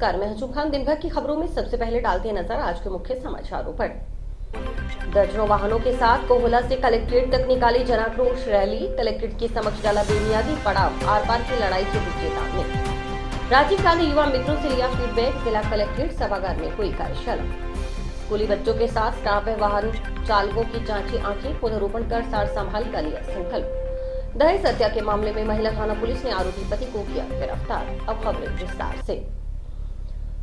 नमस्कार, मैं हजूम खान। दिन भर की खबरों में सबसे पहले डालते हैं नजर आज के मुख्य समाचारों पर। दर्जनों वाहनों के साथ कोहला से कलेक्ट्रेट तक निकाली जनाक्रोश रैली। कलेक्ट्रेट के समक्ष डाला बेबुनियादी पड़ाव, आर पार की लड़ाई की दी चेतावनी। राजीव गांधी युवा मित्रों से लिया फीडबैक। जिला कलेक्ट्रेट सभागार में हुई कार्यशाला। स्कूली बच्चों के साथ स्टाफ व वाहन चालकों की जांची आंखें। पौधारोपण कर सार संभाल का लिया संकल्प। दहेज हत्या के मामले में महिला थाना पुलिस ने आरोपी पति को किया गिरफ्तार। अब खबरें विस्तार से।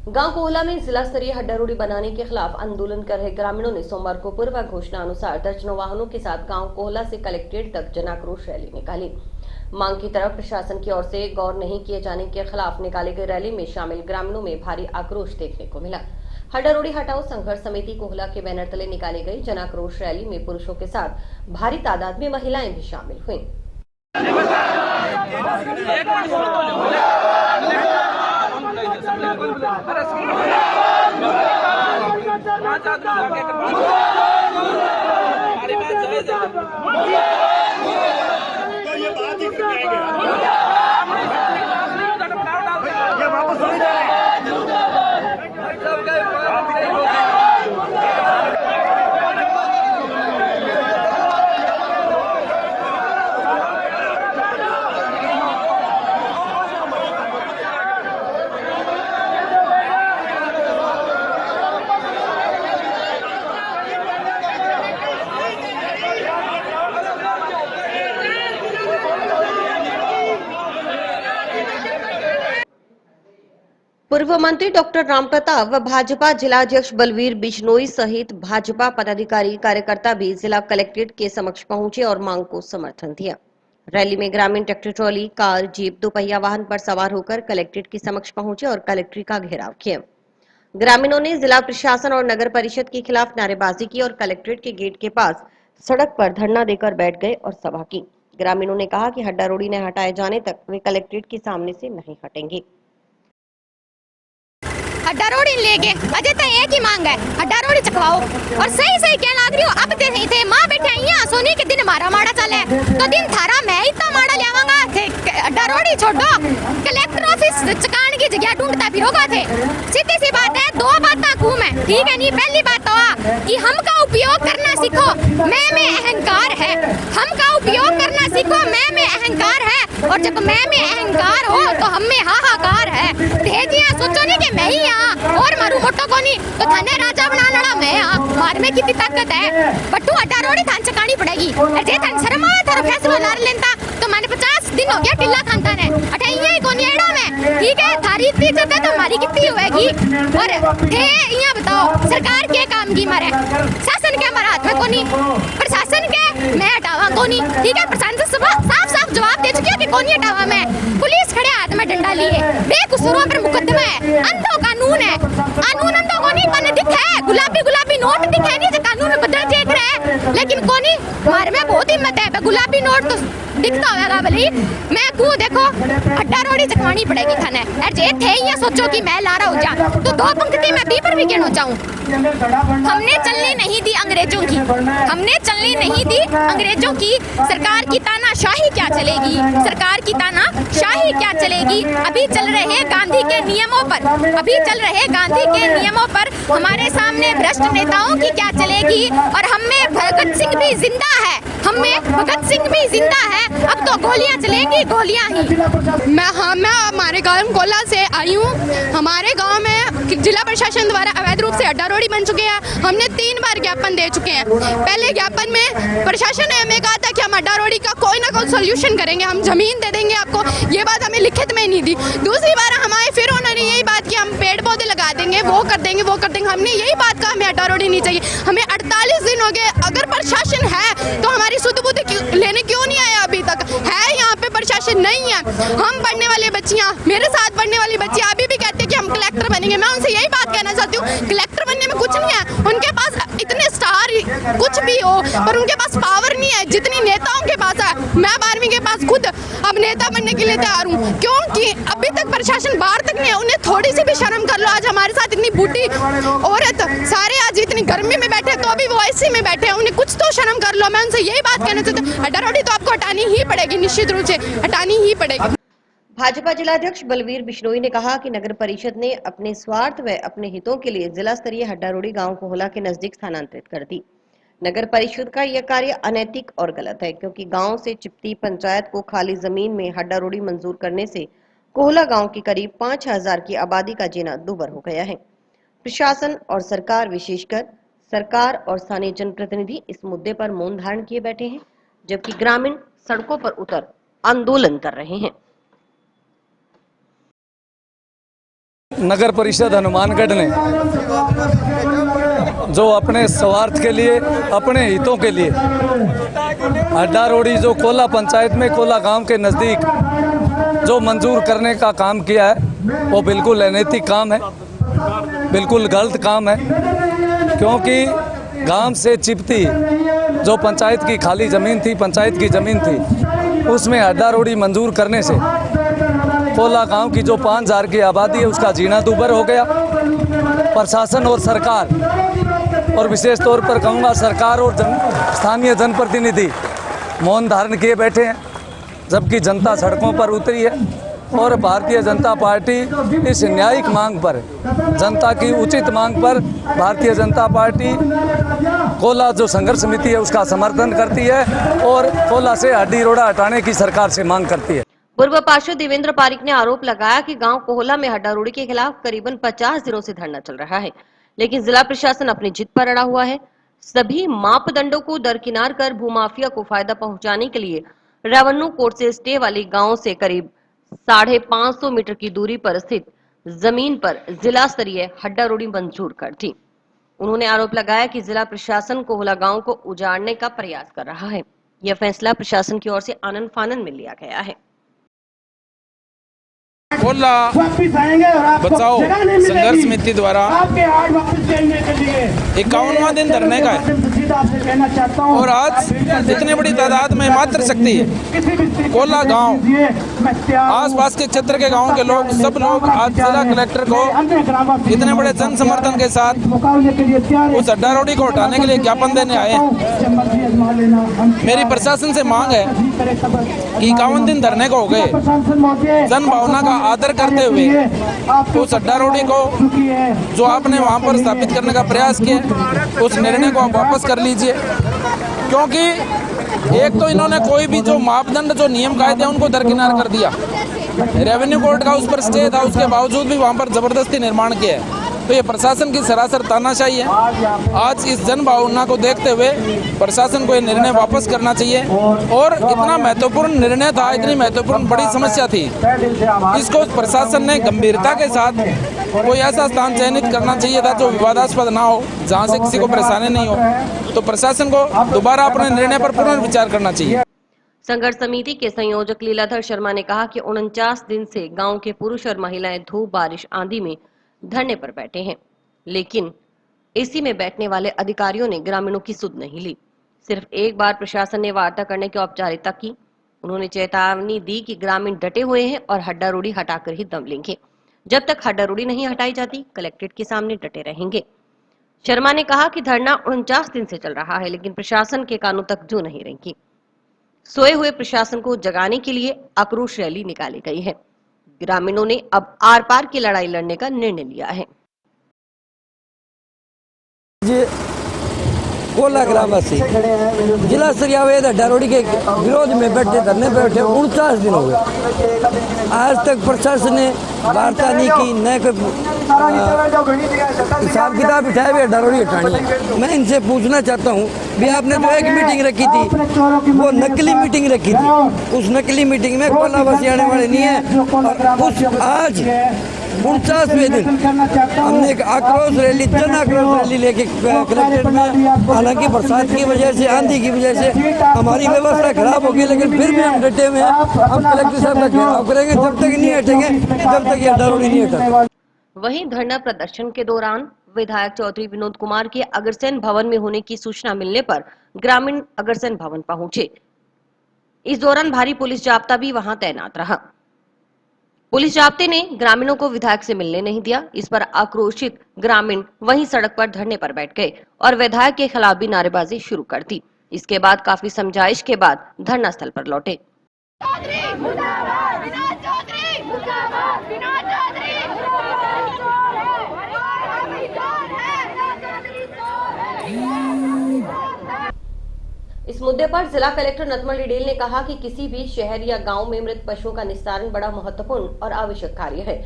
गांव कोहला में जिला स्तरीय हड्डा रोडी बनाने के खिलाफ आंदोलन कर रहे ग्रामीणों ने सोमवार को पूर्व घोषणा अनुसार दर्जनों वाहनों के साथ गांव कोहला से कलेक्ट्रेट तक जनाक्रोश रैली निकाली। मांग की तरफ प्रशासन की ओर से गौर नहीं किए जाने के खिलाफ निकाली गई रैली में शामिल ग्रामीणों में भारी आक्रोश देखने को मिला। हड्डा रोडी हटाओ संघर्ष समिति कोहला के बैनर तले निकाली गई जनाक्रोश रैली में पुरुषों के साथ भारी तादाद में महिलाएं भी शामिल हुई। पूर्व मंत्री डॉक्टर रामप्रताप व भाजपा जिलाध्यक्ष बलवीर बिश्नोई सहित भाजपा पदाधिकारी कार्यकर्ता भी जिला कलेक्ट्रेट के समक्ष पहुंचे और मांग को समर्थन दिया। रैली में ग्रामीण ट्रैक्टर ट्रॉली, कार, जीप, दोपहिया वाहन पर सवार होकर कलेक्ट्रेट के समक्ष पहुंचे और कलेक्ट्रेट का घेराव किया। ग्रामीणों ने जिला प्रशासन और नगर परिषद के खिलाफ नारेबाजी की और कलेक्ट्रेट के गेट के पास सड़क पर धरना देकर बैठ गए और सभा की। ग्रामीणों ने कहा कि हड्डा रोडी न हटाए जाने तक वे कलेक्ट्रेट के सामने से नहीं हटेंगे। हड्डा रोडी लेके अजय तक एक ही मांग है, हड्डा रोडी चकवाओ। और सही सही क्या लाग रही हो, अब दे थे माँ बैठे यहाँ सोनी के दिन हमारा माड़ा चले तो दिन थारा मैं इतना माड़ा लियावांगा थे। हड्डा रोडी छोड़ो, कलेक्टर ऑफिस चकान की जगह ढूंढता फिरोगा थे। सीधी सी बात है, दो बातें घूम है, ठीक है नहीं। पहली बात तो कि हम का उपयोग करना सीखो, मैं में अहंकार है। हम का उपयोग करना सीखो, मैं में अहंकार है। और जब मैं में अहंकार हो तो हम में हाहाकार है। भेजिया सोचो नहीं कि मैं ही और मारू मोटो कोनी तो थाने राजा बनाना लड़ा मैं मार में कितनी ताकत है। बट्टू हड्डा रोडी थान चकानी पड़ेगी। जे थान शर्म आवे थारो फैसला लार लेंता तो मैंने 50 दिन हो गया टिल्ला खानता ने अठे यही कोनी एड़ा में, ठीक है। थारी इतनी इज्जत है तो हमारी कितनी होएगी। और थे यहाँ बताओ सरकार के काम की मारे, शासन के हमारा हाथ में कोनी, प्रशासन के मैं हटावा कोनी, ठीक है। प्रशासन से साफ साफ जवाब दे चुकी है कि कोनी हटावा मैं। पुलिस खड़े हाथ में डंडा लिए, बेकसूरों पर मुकदमा है, अंधो कानून है। कानून अंधो कोनी कने दिखे है, गुलाबी गुलाबी नोट दिखे नहीं जो कानून में बदल देख रहे हैं, लेकिन कोनी मार में बहुत हिम्मत है। गुलाबी नोट तो दिखता होगा भले। मैं को देखो हड्डा रोडी चकवानी पड़ेगी थाने। और जे थे ये सोचो कि मैं लारा हो जा तो दो पंक्ति में बी पर भी कहना चाहूं। हमने चलने नहीं दी अंग्रेजों की, हमने चलने नहीं दी अंग्रेजों की। सरकार की तानाशाही क्या चलेगी, सरकार की तानाशाही क्या चलेगी। अभी चल रहे गांधी के नियमों पर, अभी चल रहे गांधी के नियमों पर हमारे सामने भ्रष्ट नेताओं की क्या चलेगी। और हम में भगत सिंह भी जिंदा है, हम में भगत सिंह भी जिंदा है। अब तो गोलियां चलेंगी, गोलियां ही। मैं हमारे गांव कोला से आई हूँ। हमारे गांव में जिला प्रशासन द्वारा अवैध रूप से हड्डा रोडी बन चुके हैं। हमने 3 बार ज्ञापन दे चुके हैं। पहले ज्ञापन में प्रशासन ने हमें कहा था कि हम हड्डा रोडी का कोई ना कोई सोल्यूशन करेंगे, हम जमीन दे देंगे आपको। ये बात हमें लिखित में नहीं दी। दूसरी बार हमारे फिर उन्होंने यही बात की हम पेड़ पौधे लगा देंगे, वो कर देंगे, वो कर देंगे। हमने यही बात कहा हमें हड्डा रोडी नहीं चाहिए। हमें 48 दिन हो गए। अगर प्रशासन है तो हमारी सुध बुध लेने क्यों नहीं आया अभी तक? है यहाँ पे प्रशासन नहीं है। हम पढ़ने वाले बच्चियाँ, मेरे साथ पढ़ने वाली बच्चियाँ अभी भी कहते हैं कि हम कलेक्टर बनेंगे। मैं उनसे यही बात कहना चाहती हूँ, कलेक्टर बनने में कुछ नहीं है। उनके पास इतने स्टार कुछ भी हो पर उनके पास पावर नहीं है जितनी नेताओं के पास है। मैं 12वीं के पास खुद अब नेता बनने के लिए तैयार हूँ, क्योंकि अभी तक प्रशासन बाहर तक नहीं है। उन्हें थोड़ी सी भी शर्म कर लो। आज हमारे साथ इतनी बूढ़ी औरत सारे आज इतनी गर्मी में बैठे तो अभी वो ऐसी में बैठे हैं, उन्हें कुछ तो शर्म कर लो। मैं उनसे यही बात कहना चाहती हूँ, हड्डा रोडी तो आपको हटानी ही पड़ेगी, निश्चित रूप से हटानी ही पड़ेगी। भाजपा जिलाध्यक्ष बलवीर बिश्नोई ने कहा कि नगर परिषद ने अपने स्वार्थ व अपने हितों के लिए जिला स्तरीय हड्डारोड़ी गांव कोहला के नजदीक स्थानांतरित कर दी। नगर परिषद का यह कार्य अनैतिक और गलत है, क्योंकि गांव से चिपटी पंचायत को खाली जमीन में हड्डारोड़ी मंजूर करने से कोहला गांव की करीब 5000 की आबादी का जीना दूभर हो गया है। प्रशासन और सरकार, विशेषकर सरकार और स्थानीय जनप्रतिनिधि इस मुद्दे पर मौन धारण किए बैठे हैं, जबकि ग्रामीण सड़कों पर उतर आंदोलन कर रहे हैं। नगर परिषद हनुमानगढ़ ने जो अपने स्वार्थ के लिए, अपने हितों के लिए हड्डारोड़ी जो कोला पंचायत में कोला गांव के नज़दीक जो मंजूर करने का काम किया है, वो बिल्कुल अनैतिक काम है, बिल्कुल गलत काम है। क्योंकि गांव से चिपटी जो पंचायत की खाली ज़मीन थी, पंचायत की ज़मीन थी, उसमें हड्डारोड़ी मंजूर करने से कोला गांव की जो 5000 की आबादी है उसका जीना दूभर हो गया। प्रशासन और सरकार, और विशेष तौर पर कहूँगा सरकार और स्थानीय जनप्रतिनिधि मौन धारण किए बैठे हैं, जबकि जनता सड़कों पर उतरी है। और भारतीय जनता पार्टी इस न्यायिक मांग पर, जनता की उचित मांग पर भारतीय जनता पार्टी कोला जो संघर्ष समिति है उसका समर्थन करती है और कोला से हड्डी रोड़ा हटाने की सरकार से मांग करती है। पूर्व पार्षद देवेंद्र पारिक ने आरोप लगाया कि गांव कोहला में हड्डारोड़ी के खिलाफ करीबन 50 दिनों से धरना चल रहा है, लेकिन जिला प्रशासन अपनी जिद पर अड़ा हुआ है। सभी मापदंडों को दरकिनार कर भूमाफिया को फायदा पहुंचाने के लिए रेवेन्यू कोर्ट से स्टे वाली गांव से करीब 550 मीटर की दूरी पर स्थित जमीन पर जिला स्तरीय हड्डारोड़ी मंजूर कर दी। उन्होंने आरोप लगाया कि जिला प्रशासन कोहला गांव को उजाड़ने का प्रयास कर रहा है। यह फैसला प्रशासन की ओर से आनन फानन में लिया गया है। कोला बचाओ संघर्ष समिति द्वारा 51वां दिन धरने का है और आज इतनी बड़ी तादाद में मात्र शक्ति है कोला गांव, आसपास के क्षेत्र के गांव के लोग, सब लोग आज जिला कलेक्टर को इतने बड़े जन समर्थन के साथ उस हड्डारोड़ी को हटाने के लिए ज्ञापन देने आए हैं। मेरी प्रशासन से मांग है कि 51 दिन धरने को हो गए, जन भावना का आदर करते हुए उस हड्डारोड़ी को जो आपने वहां पर स्थापित करने का प्रयास किया, उस निर्णय को आप वापस कर लीजिए। क्योंकि एक तो इन्होंने कोई भी जो मापदंड, जो नियम कायदे उनको दरकिनार कर दिया। रेवेन्यू कोर्ट का उस पर स्टे था, उसके बावजूद भी वहां पर जबरदस्ती निर्माण किया है। तो ये प्रशासन की सरासर तानाशाही है। आज इस जन भावना को देखते हुए प्रशासन को ये निर्णय वापस करना चाहिए। और इतना महत्वपूर्ण निर्णय था, इतनी महत्वपूर्ण बड़ी समस्या थी, इसको प्रशासन ने गंभीरता के साथ कोई ऐसा स्थान चयनित करना चाहिए था जो विवादास्पद ना हो, जहाँ से किसी को परेशानी नहीं हो। तो प्रशासन को दोबारा अपने निर्णय पर पुनर्विचार करना चाहिए। संघर्ष समिति के संयोजक लीलाधर शर्मा ने कहा कि 49 दिन से गांव के पुरुष और महिलाएं धूप, बारिश, आंधी में धरने पर बैठे हैं, लेकिन एसी में बैठने वाले अधिकारियों ने ग्रामीणों की सुध नहीं ली। सिर्फ एक बार प्रशासन ने वार्ता करने की औपचारिकता की। उन्होंने चेतावनी दी कि ग्रामीण डटे हुए हैं और हड्डारोड़ी हटाकर ही दम लेंगे। जब तक हड्डारोड़ी नहीं हटाई जाती, कलेक्ट्रेट के सामने डटे रहेंगे। शर्मा ने कहा कि धरना 49 दिन से चल रहा है, लेकिन प्रशासन के कानों तक जू नहीं रही। सोए हुए प्रशासन को जगाने के लिए आक्रोश रैली निकाली गई है। ग्रामीणों ने अब आर पार की लड़ाई लड़ने का निर्णय लिया है। कोला ग्रामवासी जिला स्तरीय अवैध हड्डारोड़ी के विरोध में बैठे, धरने पे बैठे 49 दिन हो गए। आज तक प्रशासन ने वार्ता नहीं की, न कोई हिसाब किताब बिठाए हुए हड्डारोड़ी हटानी है। मैं इनसे पूछना चाहता हूँ, भी आपने जो एक मीटिंग रखी थी वो नकली मीटिंग रखी थी। उस नकली मीटिंग में कोलावासी आने वाले नहीं है। और उस आज 49वें दिन हमने एक आक्रोश रैली, जन आक्रोश रैली लेके कलेक्ट्रेट में, हालांकि बरसात की वजह से, आंधी की वजह से हमारी व्यवस्था खराब होगी, लेकिन फिर भी हम डटे हुए हैं। हम कलेक्टर साहब का घेराव करेंगे, जब तक नहीं हटेंगे, जब तक ये हड्डारोड़ी नहीं हटेगा। वहीं धरना प्रदर्शन के दौरान विधायक चौधरी विनोद कुमार के अग्रसेन भवन में होने की सूचना मिलने पर ग्रामीण अग्रसेन भवन पहुंचे। इस दौरान भारी पुलिस जाब्ता भी वहां तैनात रहा। पुलिस जाब्ते ने ग्रामीणों को विधायक से मिलने नहीं दिया। इस पर आक्रोशित ग्रामीण वहीं सड़क पर धरने पर बैठ गए और विधायक के खिलाफ भी नारेबाजी शुरू कर दी। इसके बाद काफी समझाइश के बाद धरना स्थल पर लौटे। इस मुद्दे पर जिला कलेक्टर नथमल डिडेल ने कहा कि किसी भी शहर या गांव में मृत पशुओं का निस्तारण बड़ा महत्वपूर्ण और आवश्यक कार्य है।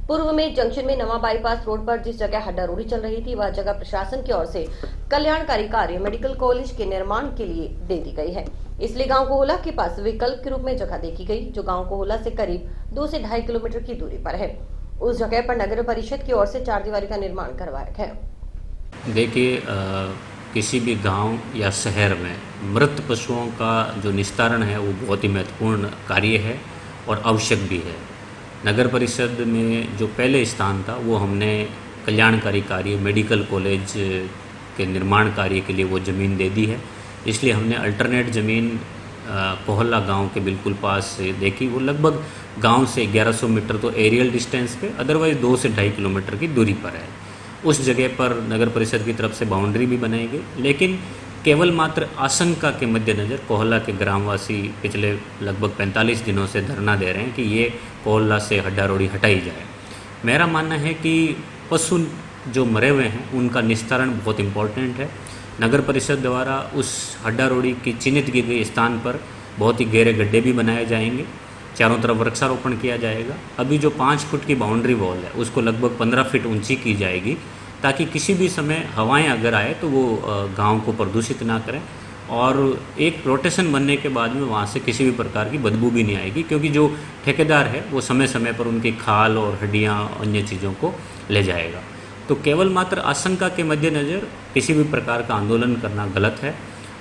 पूर्व में जंक्शन में नवा बाईपास रोड पर जिस जगह हड्डारोड़ी चल रही थी वह जगह प्रशासन की ओर से कल्याणकारी कार्य मेडिकल कॉलेज के निर्माण के लिए दे दी गई है। इसलिए गांव कोहला के पास विकल्प के रूप में जगह देखी गई, जो गांव कोहला से करीब 2 से 2.5 किलोमीटर की दूरी पर है। उस जगह पर नगर परिषद की ओर से 4 दीवारी का निर्माण करवाया गया। देखिए, किसी भी गांव या शहर में मृत पशुओं का जो निस्तारण है वो बहुत ही महत्वपूर्ण कार्य है और आवश्यक भी है। नगर परिषद में जो पहले स्थान था वो हमने कल्याणकारी कार्य मेडिकल कॉलेज के निर्माण कार्य के लिए वो ज़मीन दे दी है। इसलिए हमने अल्टरनेट ज़मीन कोहला गांव के बिल्कुल पास से देखी। वो लगभग गांव से 1100 मीटर तो एरियल डिस्टेंस पे, अदरवाइज 2 से 2.5 किलोमीटर की दूरी पर है। उस जगह पर नगर परिषद की तरफ से बाउंड्री भी बनाई गई, लेकिन केवल मात्र आशंका के मद्देनज़र कोहला के ग्रामवासी पिछले लगभग 45 दिनों से धरना दे रहे हैं कि ये कोहला से हड्डारोड़ी हटाई जाए। मेरा मानना है कि पशु जो मरे हुए हैं उनका निस्तारण बहुत इम्पोर्टेंट है। नगर परिषद द्वारा उस हड्डारोड़ी की चिन्हित की गई स्थान पर बहुत ही गहरे गड्ढे भी बनाए जाएंगे, चारों तरफ वृक्षारोपण किया जाएगा। अभी जो 5 फुट की बाउंड्री वॉल है उसको लगभग 15 फीट ऊंची की जाएगी, ताकि किसी भी समय हवाएं अगर आए तो वो गांव को प्रदूषित ना करें, और एक रोटेशन बनने के बाद में वहाँ से किसी भी प्रकार की बदबू भी नहीं आएगी, क्योंकि जो ठेकेदार है वो समय समय पर उनकी खाल और हड्डियाँ अन्य चीज़ों को ले जाएगा। तो केवल मात्र आशंका के मद्देनज़र किसी भी प्रकार का आंदोलन करना गलत है,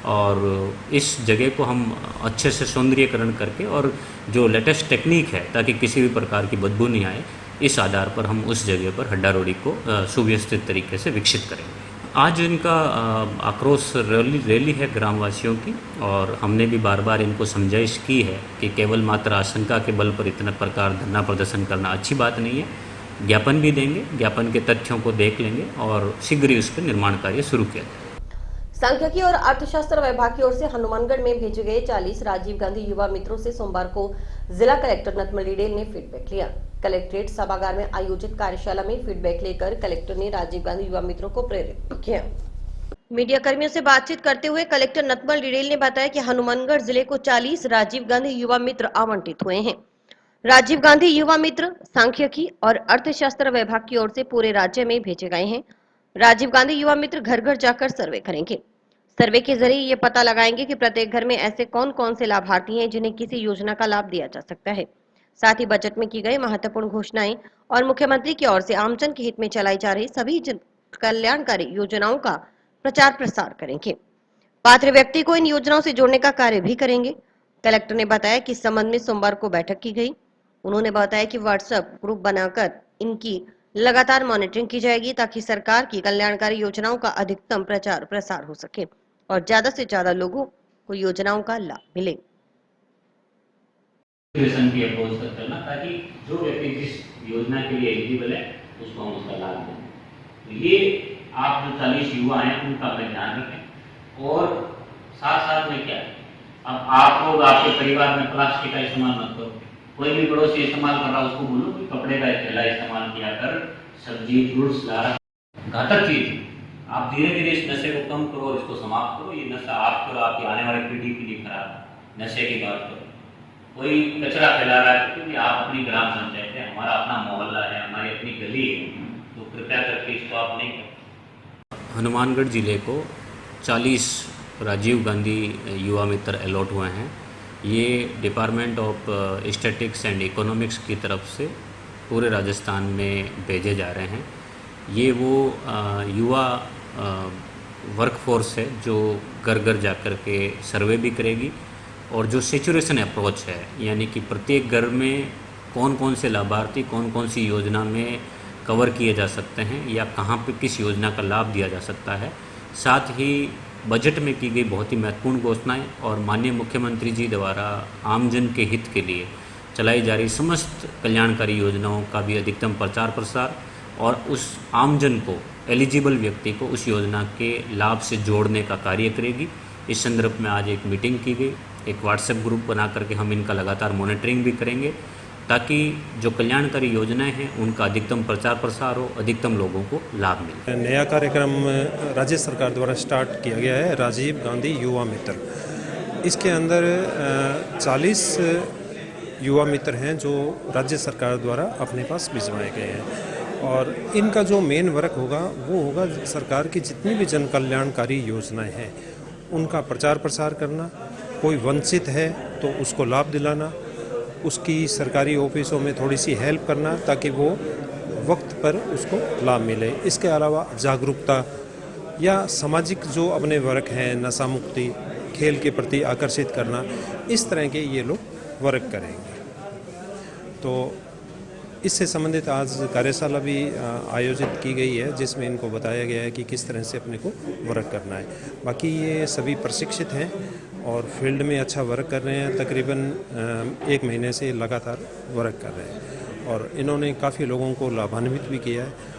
और इस जगह को हम अच्छे से सौंदर्यीकरण करके और जो लेटेस्ट टेक्निक है ताकि किसी भी प्रकार की बदबू नहीं आए, इस आधार पर हम उस जगह पर हड्डारोड़ी को सुव्यवस्थित तरीके से विकसित करेंगे। आज इनका आक्रोश रैली है ग्रामवासियों की, और हमने भी बार बार इनको समझाइश की है कि केवल मात्र आशंका के बल पर इतना प्रकार धरना प्रदर्शन करना अच्छी बात नहीं है। ज्ञापन भी देंगे, ज्ञापन के तथ्यों को देख लेंगे और शीघ्र ही उस पर निर्माण कार्य शुरू किया जाएगा। सांख्यिकी और अर्थशास्त्र विभाग की ओर से हनुमानगढ़ में भेजे गए 40 राजीव गांधी युवा मित्रों से सोमवार को जिला कलेक्टर नथमल डिडेल ने फीडबैक लिया। कलेक्ट्रेट सभागार में आयोजित कार्यशाला में फीडबैक लेकर कलेक्टर ने राजीव गांधी युवा मित्रों को प्रेरित किया। मीडिया कर्मियों से बातचीत करते हुए कलेक्टर नथमल डिडेल ने बताया कि हनुमानगढ़ जिले को 40 राजीव गांधी युवा मित्र आवंटित हुए हैं। राजीव गांधी युवा मित्र सांख्यिकी और अर्थशास्त्र विभाग की ओर से पूरे राज्य में भेजे गए हैं। राजीव गांधी युवा मित्र घर घर जाकर सर्वे करेंगे। सर्वे के जरिए ये पता लगाएंगे कि प्रत्येक घर में ऐसे कौन कौन से लाभार्थी हैं जिन्हें किसी योजना का लाभ दिया जा सकता है। साथ ही बजट में की गई महत्वपूर्ण घोषणाएं और मुख्यमंत्री की ओर से आमजन के हित में चलाई जा रही सभी कल्याणकारी योजनाओं का प्रचार प्रसार करेंगे। पात्र व्यक्ति को इन योजनाओं से जोड़ने का कार्य भी करेंगे। कलेक्टर ने बताया कि इस संबंध में सोमवार को बैठक की गई। उन्होंने बताया कि व्हाट्सएप ग्रुप बनाकर इनकी लगातार मॉनिटरिंग की जाएगी, ताकि सरकार की कल्याणकारी योजनाओं का अधिकतम प्रचार प्रसार हो सके और ज्यादा से ज्यादा लोगों को योजनाओं का लाभ मिले। की अप्रोच तक करना, ताकि जो व्यक्ति जिस योजना के लिए एलिजिबल है उसको हम उसका लाभ दें। तो ये आप जो 40 युवा हैं उनका हमें ध्यान रखें। और साथ साथ में क्या, अब आप लोग आपके परिवार में प्लास्टिक का इस्तेमाल मत करो। कोई भी पड़ोसी इस्तेमाल कर रहा है उसको बोलो कि कपड़े का थैला इस्तेमाल किया कर, सब्जी फ्रूट्स ला रहा। घातक चीज, आप धीरे धीरे इस नशे को कम करो और इसको समाप्त करो। ये नशा आपको और आपकी आने वाली पीढ़ी के लिए खराब है। नशे की बात करो, कोई कचरा फैला रहा है, क्योंकि आप अपनी ग्राम पंचायत है, हमारा अपना मोहल्ला है, हमारी अपनी गली है, तो कृपया करके इसको आप नहीं करें। हनुमानगढ़ जिले को 40 राजीव गांधी युवा मित्र अलॉट हुए हैं। ये department of statics and economics की तरफ से पूरे राजस्थान में भेजे जा रहे हैं। ये वो युवा वर्कफोर्स है जो घर घर जा कर के सर्वे भी करेगी, और जो सेचुरेशन अप्रोच है, यानी कि प्रत्येक घर में कौन कौन से लाभार्थी कौन कौन सी योजना में कवर किए जा सकते हैं या कहाँ पे किस योजना का लाभ दिया जा सकता है। साथ ही बजट में की गई बहुत ही महत्वपूर्ण घोषणाएं और माननीय मुख्यमंत्री जी द्वारा आमजन के हित के लिए चलाई जा रही समस्त कल्याणकारी योजनाओं का भी अधिकतम प्रचार प्रसार, और उस आमजन को, एलिजिबल व्यक्ति को उस योजना के लाभ से जोड़ने का कार्य करेगी। इस संदर्भ में आज एक मीटिंग की गई, एक व्हाट्सएप ग्रुप बना करके हम इनका लगातार मॉनिटरिंग भी करेंगे, ताकि जो कल्याणकारी योजनाएं हैं उनका अधिकतम प्रचार प्रसार हो, अधिकतम लोगों को लाभ मिले। नया कार्यक्रम राज्य सरकार द्वारा स्टार्ट किया गया है, राजीव गांधी युवा मित्र। इसके अंदर 40 युवा मित्र हैं जो राज्य सरकार द्वारा अपने पास भिजवाए गए हैं और इनका जो मेन वर्क होगा वो होगा सरकार की जितनी भी जन कल्याणकारी योजनाएं हैं उनका प्रचार प्रसार करना, कोई वंचित है तो उसको लाभ दिलाना, उसकी सरकारी ऑफिसों में थोड़ी सी हेल्प करना ताकि वो वक्त पर उसको लाभ मिले। इसके अलावा जागरूकता या सामाजिक जो अपने वर्क हैं, नशा मुक्ति, खेल के प्रति आकर्षित करना, इस तरह के ये लोग वर्क करेंगे। तो इससे संबंधित आज कार्यशाला भी आयोजित की गई है जिसमें इनको बताया गया है कि किस तरह से अपने को वर्क करना है। बाकी ये सभी प्रशिक्षित हैं और फील्ड में अच्छा वर्क कर रहे हैं। तकरीबन 1 महीने से लगातार वर्क कर रहे हैं और इन्होंने काफ़ी लोगों को लाभान्वित भी किया है।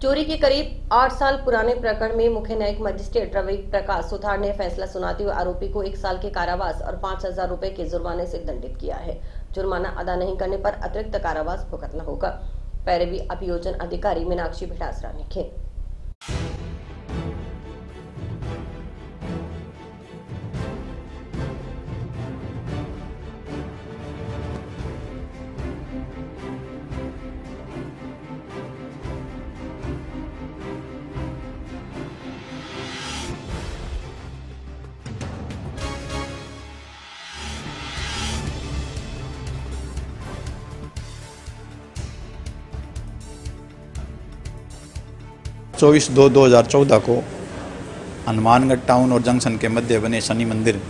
चोरी के करीब 8 साल पुराने प्रकरण में मुख्य न्यायिक मजिस्ट्रेट रवि प्रकाश सुथार ने फैसला सुनाते हुए आरोपी को 1 साल के कारावास और 5,000 रुपए के जुर्माने से दंडित किया है। जुर्माना अदा नहीं करने पर अतिरिक्त कारावास भुगतना होगा। पैरवी अभियोजन अधिकारी मीनाक्षी भिडासरा ने की। चौबीस 2/2014 को हनुमानगढ़ टाउन और जंक्शन के मध्य बने शनि मंदिर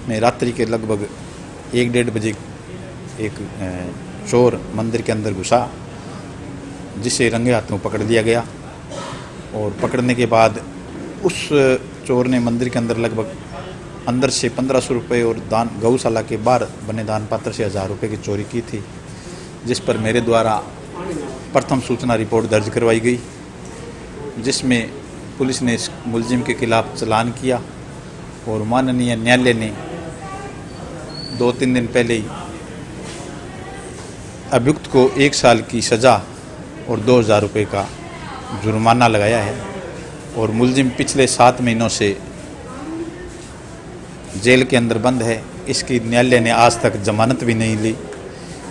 में रात्रि के लगभग 1-1:30 बजे एक चोर मंदिर के अंदर घुसा, जिसे रंगे हाथों पकड़ लिया गया। और पकड़ने के बाद उस चोर ने मंदिर के अंदर लगभग अंदर से 1,500 रुपये और दान गौशाला के बाहर बने दान पात्र से 1,000 रुपये की चोरी की थी, जिस पर मेरे द्वारा प्रथम सूचना रिपोर्ट दर्ज करवाई गई, जिसमें पुलिस ने इस मुलजिम के खिलाफ चालान किया और माननीय न्यायालय ने 2-3 दिन पहले ही अभियुक्त को 1 साल की सज़ा और 2,000 रुपये का जुर्माना लगाया है। और मुलजिम पिछले 7 महीनों से जेल के अंदर बंद है। इसकी न्यायालय ने आज तक जमानत भी नहीं ली।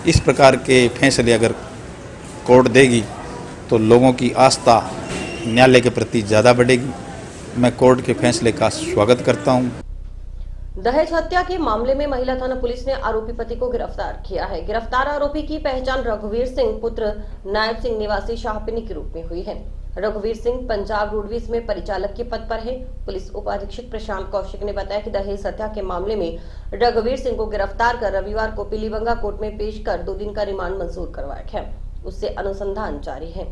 इस प्रकार के फैसले अगर कोर्ट देगी तो लोगों की आस्था न्यायालय के प्रति ज़्यादा बढ़ेगी। मैं कोर्ट के फैसले का स्वागत करता हूं। दहेज हत्या के मामले में महिला थाना पुलिस ने आरोपी पति को गिरफ्तार किया है। गिरफ्तार आरोपी की पहचान रघुवीर सिंह पुत्र नायब सिंह निवासी शाहपिनी के रूप में हुई है। रघुवीर सिंह पंजाब रोडवेज में परिचालक के पद पर है। पुलिस उप अधीक्षक प्रशांत कौशिक ने बताया कि दहेज हत्या के मामले में रघुवीर सिंह को गिरफ्तार कर रविवार को पीलीबंगा कोर्ट में पेश कर 2 दिन का रिमांड मंजूर करवाया गया। उससे अनुसंधान जारी है।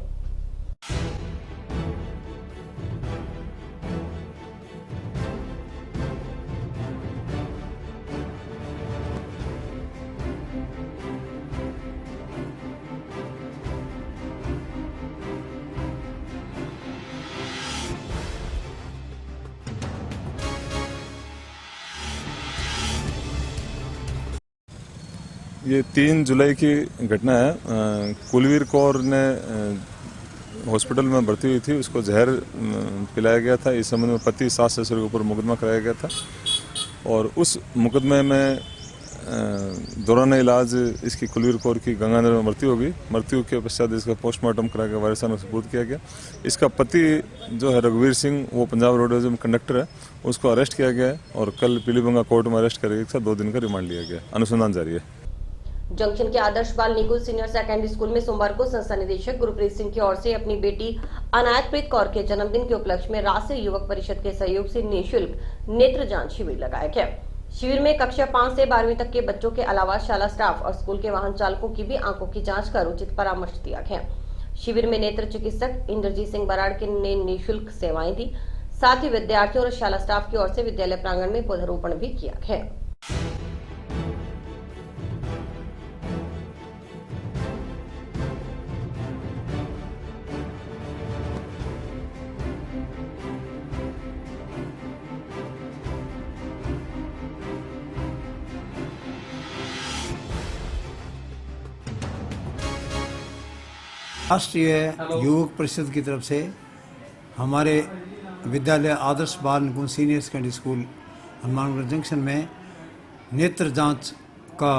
ये 3 जुलाई की घटना है। कुलवीर कौर ने हॉस्पिटल में भर्ती हुई थी, उसको जहर पिलाया गया था। इस संबंध में पति सास ससुर के ऊपर मुकदमा कराया गया था और उस मुकदमे में दौरान इलाज इसकी कुलवीर कौर की गंगानगर में मृत्यु के पश्चात इसका पोस्टमार्टम करा के वारिसानों को सुपुर्द किया गया। इसका पति जो है रघुवीर सिंह, वो पंजाब रोडवेज में कंडक्टर है, उसको अरेस्ट किया गया है और कल पीलीबंगा कोर्ट में अरेस्ट करके 2 दिन का रिमांड लिया गया। अनुसंधान जारी है। जंक्शन के आदर्श बाल निकुल सीनियर सेकेंडरी स्कूल में सोमवार को संस्था निदेशक गुरप्रीत सिंह की ओर से अपनी बेटी अनायतप्रीत कौर के जन्मदिन के उपलक्ष्य में राष्ट्रीय युवक परिषद के सहयोग से निःशुल्क नेत्र जांच शिविर लगाया गया। शिविर में कक्षा 5 से 12वीं तक के बच्चों के अलावा शाला स्टाफ और स्कूल के वाहन चालकों की भी आंखों की जांच कर उचित परामर्श दिया गया। शिविर में नेत्र चिकित्सक इंद्रजीत सिंह बराड़ ने निःशुल्क सेवाएं दी। साथ ही विद्यार्थियों और शाला स्टाफ की ओर से विद्यालय प्रांगण में पौधारोपण भी किया गया। राष्ट्रीय युवक परिषद की तरफ से हमारे विद्यालय Adarsh Bal Nikunj senior secondary school Hanumangarh junction में नेत्र जांच का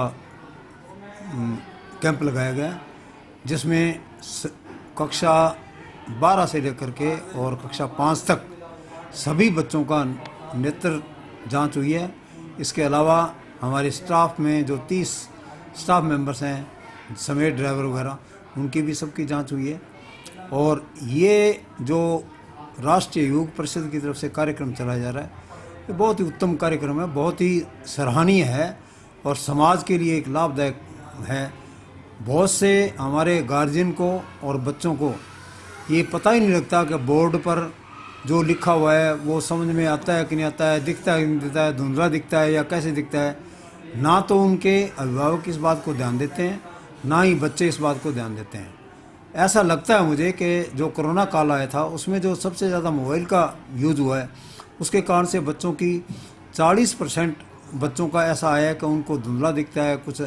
कैंप लगाया गया, जिसमें कक्षा 12 से लेकर के और कक्षा 5 तक सभी बच्चों का नेत्र जांच हुई है। इसके अलावा हमारे स्टाफ में जो 30 स्टाफ मेंबर्स हैं समेत ड्राइवर वगैरह, उनकी भी सबकी जांच हुई है। और ये जो राष्ट्रीय योग परिषद की तरफ से कार्यक्रम चलाया जा रहा है, ये बहुत ही उत्तम कार्यक्रम है, बहुत ही सराहनीय है और समाज के लिए एक लाभदायक है। बहुत से हमारे गार्जियन को और बच्चों को ये पता ही नहीं लगता कि बोर्ड पर जो लिखा हुआ है वो समझ में आता है कि नहीं आता है, दिखता है कि नहीं दिखता है, धुंधला दिखता है या कैसे दिखता है। ना तो उनके अभिभावक इस बात को ध्यान देते हैं, ना ही बच्चे इस बात को ध्यान देते हैं। ऐसा लगता है मुझे कि जो कोरोना काल आया था उसमें जो सबसे ज़्यादा मोबाइल का यूज़ हुआ है, उसके कारण से बच्चों की 40% बच्चों का ऐसा आया है कि उनको धुंधला दिखता है, कुछ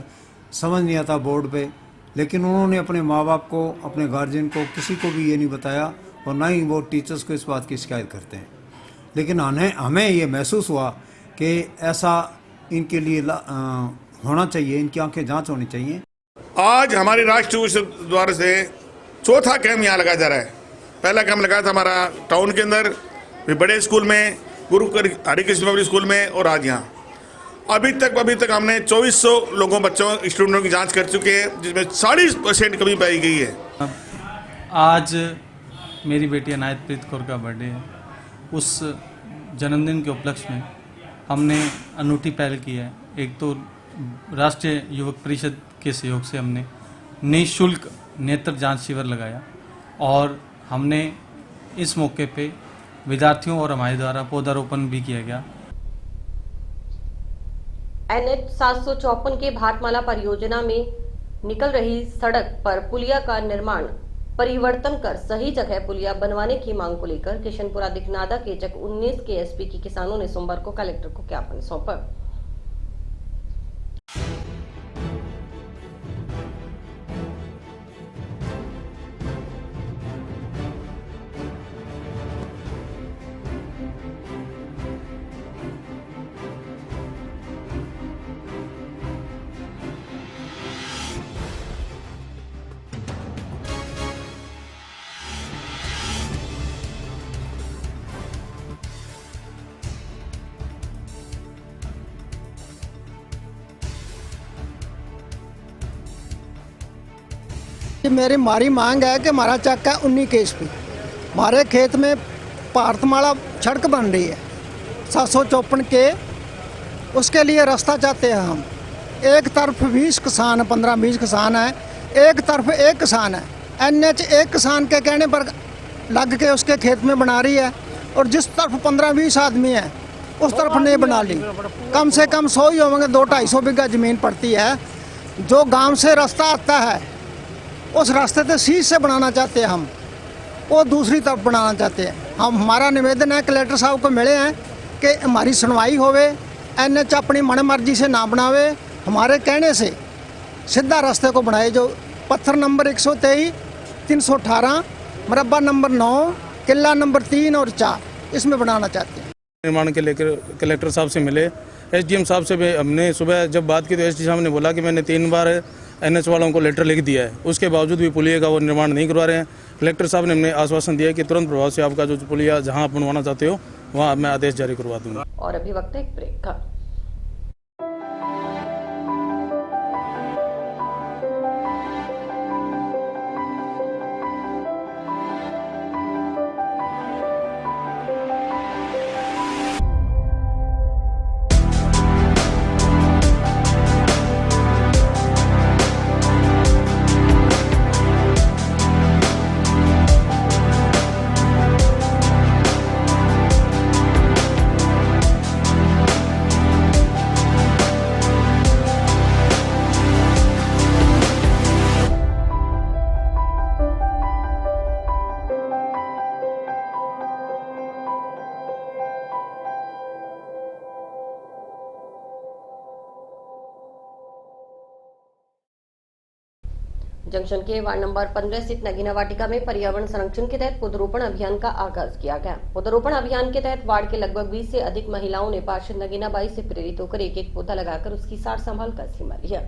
समझ नहीं आता बोर्ड पे। लेकिन उन्होंने अपने माँ बाप को, अपने गार्जियन को, किसी को भी ये नहीं बताया और ना ही वो टीचर्स को इस बात की शिकायत करते हैं। लेकिन हमें ये महसूस हुआ कि ऐसा इनके लिए होना चाहिए, इनकी आंखें जांच होनी चाहिए। आज हमारी राष्ट्रीय परिषद द्वारा से चौथा कैंप यहाँ लगाया जा रहा है। पहला कैंप लगाया था हमारा टाउन के अंदर, फिर बड़े स्कूल में, गुरु हरिकृष्ण पब्लिक स्कूल में, और आज यहाँ। अभी तक हमने 2400 लोगों बच्चों स्टूडेंटों की जांच कर चुके हैं, जिसमें 40% कमी पाई गई है। आज मेरी बेटी अनायतप्रीत कौर का बर्थडे है। उस जन्मदिन के उपलक्ष्य में हमने अनूठी पहल की है। एक तो राष्ट्रीय युवक परिषद के सहयोग से हमने निःशुल्क नेत्र जांच शिविर लगाया और हमने इस मौके पे विद्यार्थियों और हमारे द्वारा पौधारोपण भी किया गया। NH 754 के भारतमाला परियोजना में निकल रही सड़क पर पुलिया का निर्माण परिवर्तन कर सही जगह पुलिया बनवाने की मांग को लेकर किशनपुरा दिखनादा के चक 19 के एसपी की किसानों ने सोमवार को कलेक्टर को ज्ञापन सौंपा। मेरी हमारी मांग है कि हमारा चक्का 19 के एसपी, हमारे खेत में भारतमाला सड़क बन रही है 754 के, उसके लिए रास्ता चाहते हैं हम। एक तरफ 20 किसान, 15-20 किसान है, एक तरफ एक किसान है। NH एक किसान के कहने पर लग के उसके खेत में बना रही है, और जिस तरफ 15-20 आदमी है उस तरफ नहीं बना ली। कम से कम 100 ही होंगे, 200-250 बीघा ज़मीन पड़ती है। जो गांव से रास्ता आता है उस रास्ते से सीध से बनाना चाहते हैं हम, वो दूसरी तरफ बनाना चाहते हैं हम। हमारा निवेदन है कलेक्टर साहब को मिले हैं कि हमारी सुनवाई होवे, NH अपनी मन मर्जी से ना बनावे, हमारे कहने से सीधा रास्ते को बनाए। जो पत्थर नंबर 123, 318, मरबा नंबर 9, किला नंबर 3 और 4 इसमें बनाना चाहते हैं। निर्माण के लेकर कलेक्टर साहब से मिले, SDM साहब से भी हमने सुबह जब बात की तो SDM साहब ने बोला कि मैंने 3 बार NH वालों को लेटर लिख दिया है, उसके बावजूद भी पुलिया का वो निर्माण नहीं करवा रहे हैं। कलेक्टर साहब ने हमें आश्वासन दिया कि तुरंत प्रभाव से आपका जो पुलिया जहां आप बनवाना चाहते हो वहां मैं आदेश जारी करवा दूंगा। और अभी वक्त है एक ब्रेक का। जंक्शन के वार्ड नंबर 15 स्थित नगीना वाटिका में पर्यावरण संरक्षण के तहत पौधरोपण अभियान का आगाज किया गया। पौधरोपण अभियान के तहत वार्ड के लगभग 20 से अधिक महिलाओं ने पार्षद नगीना बाई से प्रेरित होकर एक एक पौधा लगाकर उसकी सार संभाल का जिम्मा लिया।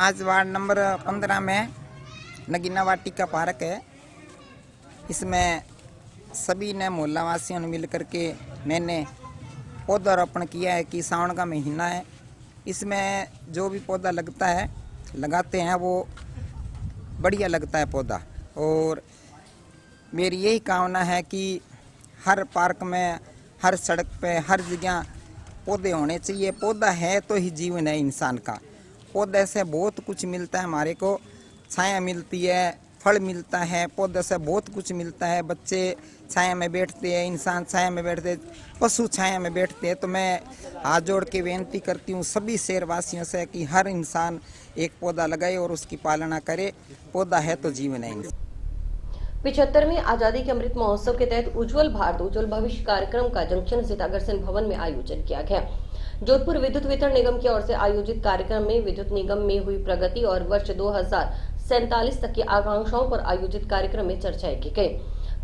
आज वार्ड नंबर 15 में नगीना वाटिका पार्क है। इसमें सभी ने मोहल्ला वासियों ने मिलकर के मैंने पौधारोपण किया है कि सावन का महीना है, इसमें जो भी पौधा लगता है लगाते हैं वो बढ़िया लगता है पौधा। और मेरी यही कामना है कि हर पार्क में, हर सड़क पे, हर जगह पौधे होने चाहिए। पौधा है तो ही जीवन है इंसान का। पौधे से बहुत कुछ मिलता है, हमारे को छाया मिलती है, फल मिलता है, पौधे से बहुत कुछ मिलता है। बच्चे छाया में बैठते हैं, इंसान छाया में बैठते हैं, पशु छाया में बैठते हैं। तो मैं हाथ जोड़ के विनती करती हूँ सभी शहरवासियों से कि हर इंसान एक पौधा लगाए और उसकी पालना करे। पौधा है तो जीवन है। 75वें आजादी के अमृत महोत्सव के तहत उज्जवल भारत उज्जवल भविष्य कार्यक्रम का जंक्शन स्थित अग्रसेन भवन में आयोजन किया गया। जोधपुर विद्युत वितरण निगम की ओर से आयोजित कार्यक्रम में विद्युत निगम में हुई प्रगति और वर्ष 2047 तक की आकांक्षाओं पर आयोजित कार्यक्रम में चर्चाएं की गई।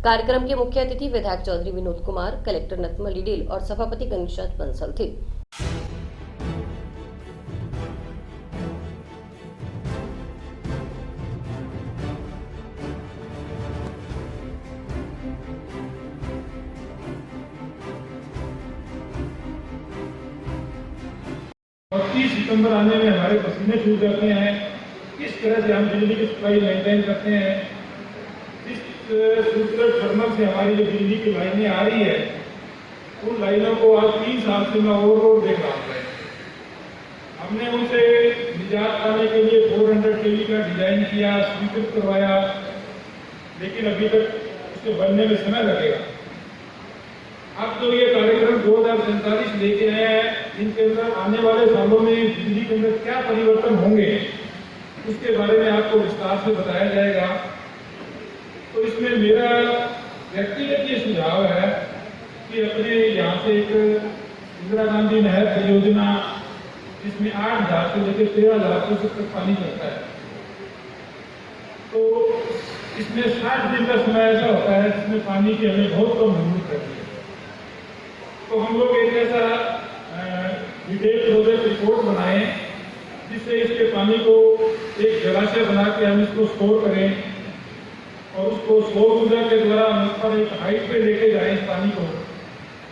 कार्यक्रम के मुख्य अतिथि विधायक चौधरी विनोद कुमार, कलेक्टर नतमली डील और सभापति गणेशनाथ बंसल थे। और 30 सितंबर आने में हमारे पसीने छूट जाते हैं। किस तरह से हम बिजली की सप्लाई मेंटेन करते हैं, जिस सूत्र थर्मल से हमारी जो बिजली की लाइनें आ रही है, उन लाइनों को आज 3 साल से मैं ओवरलोड देख रहा हूँ। हमने उनसे निजात पाने के लिए 400 kV का डिजाइन किया, स्वीकृत करवाया, लेकिन अभी तक उसके बनने में समय लगेगा। अब तो ये कार्यक्रम 2047 लेके आए हैं, इनके अंदर आने वाले सालों में बिजली के अंदर क्या परिवर्तन होंगे उसके बारे में आपको विस्तार से बताया जाएगा। तो इसमें मेरा व्यक्तिगत ये सुझाव है कि अपने यहाँ से एक इंदिरा गांधी नहर परियोजना, जिसमें 8,000 से लेकर 13,000 क्यूसेक तक पानी चलता है, तो इसमें 60 दिन का समय ऐसा होता है जिसमें पानी की हमें बहुत कम जरूरत रहती है। तो हम लोग एक ऐसा डिटेल प्रोजेक्ट रिपोर्ट बनाएं जिससे इसके पानी को एक जलाशय बना के हम इसको स्टोर करें और उसको सौर ऊर्जा के द्वारा हम ऊपर एक हाइट पे लेके जाएं इस पानी को,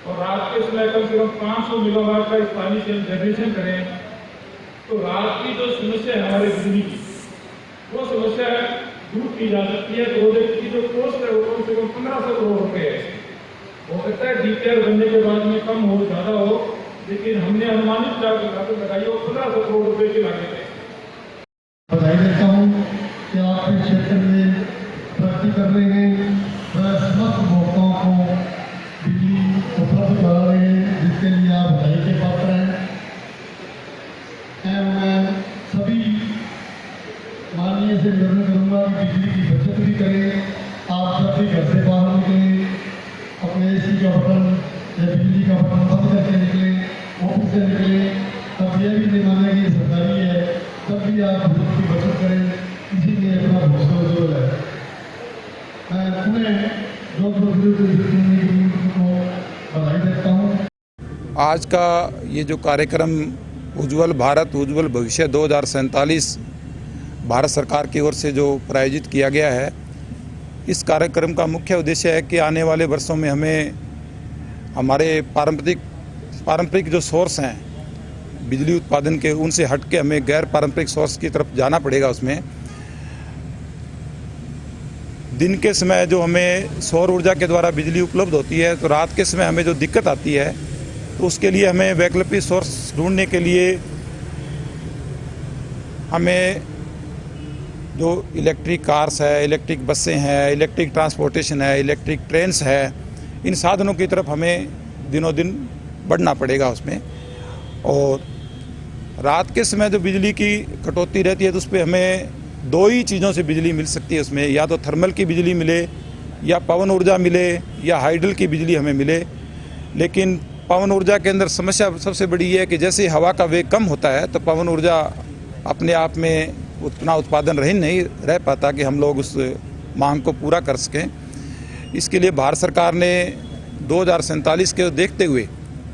और रात के समय कम से कम 500 मेगावाट का इस पानी से हम जनरेशन करें। तो रात की जो समस्या है हमारे बिजली की, वो समस्या दूर की जा सकती है। प्रोजेक्ट की जो कॉस्ट है वो कम से कम 1500 करोड़ रुपये है। हो सकता है डीपीआर बनने के बाद में कम हो, ज़्यादा हो, लेकिन हमने अनुमानित लागत लगाई हो 1500 करोड़ रुपए की लागत है। बधाई देता हूँ कि आप इस क्षेत्र में प्रगति कर रहे हैं, समस्त उपभोक्ताओं को बिजली उपलब्ध करा रहे हैं, जिसके लिए आप बधाई के पात्र हैं। मैं सभी माननीय से निवेदन करूँगा कि बिजली की बचत भी करें। आप जब भी घर से बाहर निकलें, अपने एसी का बटन या बिजली का बटन बंद करके निकले, ऑफिस से निकले, तब यह भी नहीं माने कि सरकारी है, तब भी आप बिजली की बचत करें, इसीलिए अपना भविष्य उज्ज्वल है। मैं पूरे को बधाई देता हूँ। आज का ये जो कार्यक्रम उज्ज्वल भारत उज्ज्वल भविष्य 2047 भारत सरकार की ओर से जो प्रायोजित किया गया है, इस कार्यक्रम का मुख्य उद्देश्य है कि आने वाले वर्षों में हमें हमारे पारंपरिक जो सोर्स हैं बिजली उत्पादन के, उनसे हट के हमें गैर पारंपरिक सोर्स की तरफ जाना पड़ेगा। उसमें दिन के समय जो हमें सौर ऊर्जा के द्वारा बिजली उपलब्ध होती है, तो रात के समय हमें जो दिक्कत आती है, तो उसके लिए हमें वैकल्पिक सोर्स ढूंढने के लिए हमें जो इलेक्ट्रिक कार्स है, इलेक्ट्रिक बसें हैं, इलेक्ट्रिक ट्रांसपोर्टेशन है, इलेक्ट्रिक ट्रेन्स है, इन साधनों की तरफ हमें दिनों दिन बढ़ना पड़ेगा उसमें। और रात के समय जो बिजली की कटौती रहती है, तो उस पर हमें दो ही चीज़ों से बिजली मिल सकती है उसमें, या तो थर्मल की बिजली मिले, या पवन ऊर्जा मिले, या हाइडल की बिजली हमें मिले। लेकिन पवन ऊर्जा के अंदर समस्या सबसे बड़ी ये है कि जैसे हवा का वेग कम होता है, तो पवन ऊर्जा अपने आप में उतना उत्पादन नहीं रह पाता कि हम लोग उस मांग को पूरा कर सकें। इसके लिए भारत सरकार ने 2047 के देखते हुए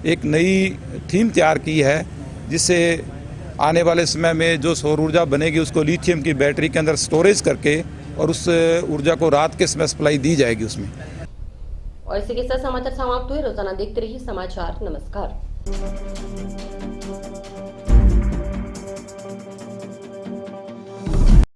एक नई थीम तैयार की है, जिससे आने वाले समय में जो सौर ऊर्जा बनेगी उसको लिथियम की बैटरी के अंदर स्टोरेज करके और उस ऊर्जा को रात के समय सप्लाई दी जाएगी उसमें। और इसी के साथ समाचार समाप्त हुए। रोजाना देखते रहिए समाचार। नमस्कार।